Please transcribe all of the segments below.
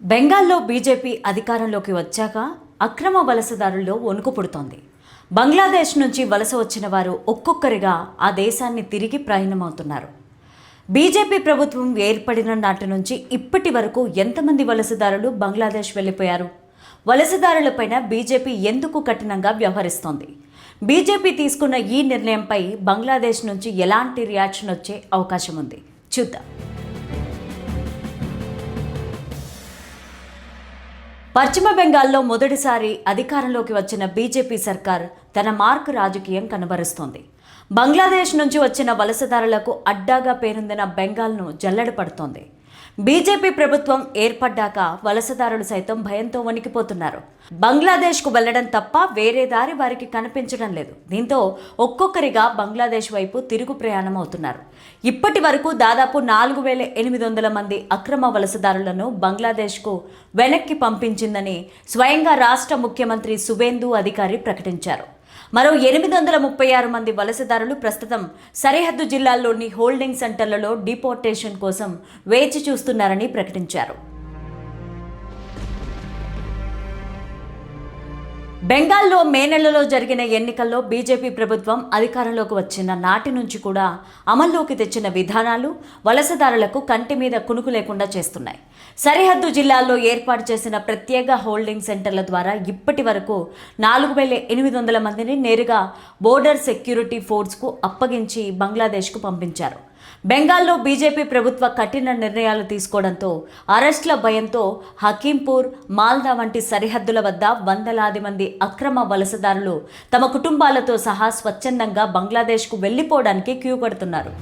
బెంగాల్లో బీజేపీ అధికారంలోకి వచ్చాక అక్రమ వలసదారుల్లో వణుకు పుడుతోంది. బంగ్లాదేశ్ నుంచి వలస వచ్చిన వారు ఒక్కొక్కరిగా ఆ దేశాన్ని తిరిగి ప్రయాణమవుతున్నారు. బీజేపీ ప్రభుత్వం ఏర్పడిన నాటి నుంచి ఇప్పటి వరకు ఎంతమంది వలసదారులు బంగ్లాదేశ్ వెళ్ళిపోయారు? వలసదారులపైన బీజేపీ ఎందుకు కఠినంగా వ్యవహరిస్తోంది? బీజేపీ తీసుకున్న ఈ నిర్ణయంపై బంగ్లాదేశ్ నుంచి ఎలాంటి రియాక్షన్ వచ్చే అవకాశం ఉంది? చూద్దాం. పశ్చిమ బెంగాల్లో మొదటిసారి అధికారంలోకి వచ్చిన బీజేపీ సర్కార్ తన మార్క్ రాజకీయం కనబరుస్తోంది. బంగ్లాదేశ్ నుంచి వచ్చిన వలసదారులకు అడ్డాగా పేరొందిన బెంగాల్ను జల్లెడపడుతోంది. బీజేపీ ప్రభుత్వం ఏర్పడ్డాక వలసదారులు సైతం భయంతో వణికిపోతున్నారు. బంగ్లాదేశ్కు వెళ్లడం తప్ప వేరే దారి వారికి కనిపించడం లేదు. దీంతో ఒక్కొక్కరిగా బంగ్లాదేశ్ వైపు తిరుగు ప్రయాణం అవుతున్నారు. ఇప్పటి వరకు దాదాపు 4,800 మంది అక్రమ వలసదారులను బంగ్లాదేశ్కు వెనక్కి పంపించిందని స్వయంగా రాష్ట్ర ముఖ్యమంత్రి సువేందు అధికారి ప్రకటించారు. మరో 836 మంది వలసదారులు ప్రస్తుతం సరిహద్దు జిల్లాల్లోని హోల్డింగ్ సెంటర్లలో డిపోర్టేషన్ కోసం వేచి చూస్తున్నారని ప్రకటించారు. బెంగాల్లో మే నెలలో జరిగిన ఎన్నికల్లో బీజేపీ ప్రభుత్వం అధికారంలోకి వచ్చిన నాటి నుంచి కూడా అమల్లోకి తెచ్చిన విధానాలు వలసదారులకు కంటి మీద కునుకు లేకుండా చేస్తున్నాయి. సరిహద్దు జిల్లాల్లో ఏర్పాటు చేసిన ప్రత్యేక హోల్డింగ్ సెంటర్ల ద్వారా ఇప్పటి వరకు 4,800 మందిని నేరుగా బోర్డర్ సెక్యూరిటీ ఫోర్స్కు అప్పగించి బంగ్లాదేశ్కు పంపించారు. బెంగాల్లో బీజేపీ ప్రభుత్వ కఠిన నిర్ణయాలు తీసుకోవడంతో అరెస్టుల భయంతో హకీంపూర్, మాల్దా వంటి సరిహద్దుల వద్ద వందలాది మంది అక్రమ వలసదారులు తమ కుటుంబాలతో సహా స్వచ్ఛందంగా బంగ్లాదేశ్కు వెళ్లిపోవడానికి క్యూ కడుతున్నారు.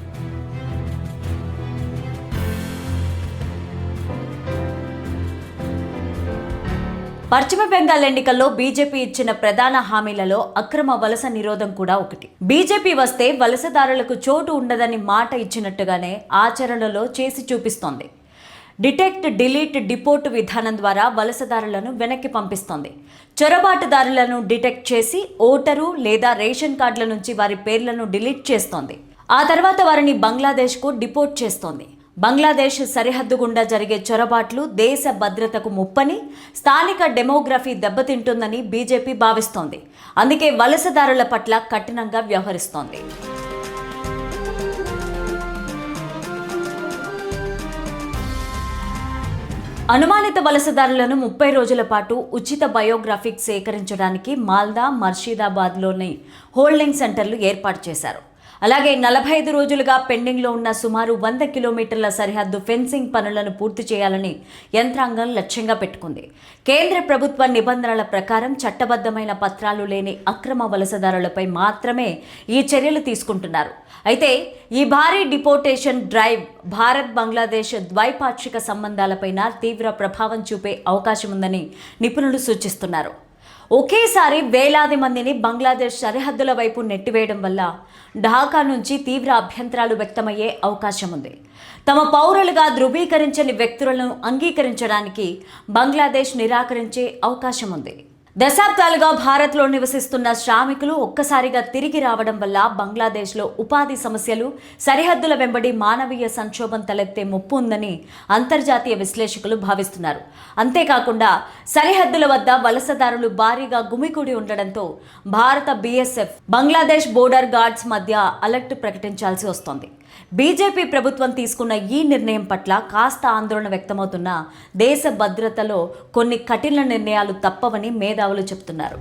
పశ్చిమ బెంగాల్ ఎన్నికల్లో బీజేపీ ఇచ్చిన ప్రధాన హామీలలో అక్రమ వలస నిరోధం కూడా ఒకటి. బీజేపీ వస్తే వలసదారులకు చోటు ఉండదని మాట ఇచ్చినట్టుగానే ఆచరణలో చేసి చూపిస్తోంది. డిటెక్ట్, డిలీట్, డిపోర్ట్ విధానం ద్వారా వలసదారులను వెనక్కి పంపిస్తోంది. చొరబాటుదారులను డిటెక్ట్ చేసి ఓటరు లేదా రేషన్ కార్డుల నుంచి వారి పేర్లను డిలీట్ చేస్తోంది. ఆ తర్వాత వారిని బంగ్లాదేశ్కు డిపోర్ట్ చేస్తోంది. బంగ్లాదేశ్ సరిహద్దు గుండా జరిగే చొరబాట్లు దేశ భద్రతకు ముప్పని, స్థానిక డెమోగ్రఫీ దెబ్బతింటుందని బీజేపీ భావిస్తోంది. అందుకే వలసదారుల పట్ల కఠినంగా వ్యవహరిస్తోంది. అనుమానిత వలసదారులను 30 రోజుల పాటు ఉచిత బయోగ్రాఫిక్ సేకరించడానికి మాల్దా, మర్షీదాబాద్లోని హోల్డింగ్ సెంటర్లు ఏర్పాటు చేశారు. అలాగే 45 రోజులుగా పెండింగ్లో ఉన్న సుమారు 100 కిలోమీటర్ల సరిహద్దు ఫెన్సింగ్ పనులను పూర్తి చేయాలని యంత్రాంగం లక్ష్యంగా పెట్టుకుంది. కేంద్ర ప్రభుత్వ నిబంధనల ప్రకారం చట్టబద్ధమైన పత్రాలు లేని అక్రమ వలసదారులపై మాత్రమే ఈ చర్యలు తీసుకుంటున్నారు. అయితే ఈ భారీ డిపోర్టేషన్ డ్రైవ్ భారత్ బంగ్లాదేశ్ ద్వైపాక్షిక సంబంధాలపైన తీవ్ర ప్రభావం చూపే అవకాశం ఉందని నిపుణులు సూచిస్తున్నారు. ఒకేసారి వేలాది మందిని బంగ్లాదేశ్ సరిహద్దుల వైపు నెట్టివేయడం వల్ల ఢాకా నుంచి తీవ్ర అభ్యంతరాలు వ్యక్తమయ్యే అవకాశం ఉంది. తమ పౌరులుగా ధృవీకరించని వ్యక్తులను అంగీకరించడానికి బంగ్లాదేశ్ నిరాకరించే అవకాశం ఉంది. దశాబ్దాలుగా భారత్లో నివసిస్తున్న శ్రామికులు ఒక్కసారిగా తిరిగి రావడం వల్ల బంగ్లాదేశ్లో ఉపాధి సమస్యలు, సరిహద్దుల వెంబడి మానవీయ సంక్షోభం తలెత్తే ముప్పు ఉందని అంతర్జాతీయ విశ్లేషకులు భావిస్తున్నారు. అంతేకాకుండా సరిహద్దుల వద్ద వలసదారులు భారీగా గుమికూడి ఉండడంతో భారత బీఎస్ఎఫ్, బంగ్లాదేశ్ బోర్డర్ గార్డ్స్ మధ్య అలర్ట్ ప్రకటించాల్సి వస్తోంది. బీజేపీ ప్రభుత్వం తీసుకున్న ఈ నిర్ణయం పట్ల కాస్త ఆందోళన వ్యక్తమవుతున్న దేశ భద్రతలో కొన్ని కఠిన నిర్ణయాలు తప్పవని మేధావులు చెబుతున్నారు.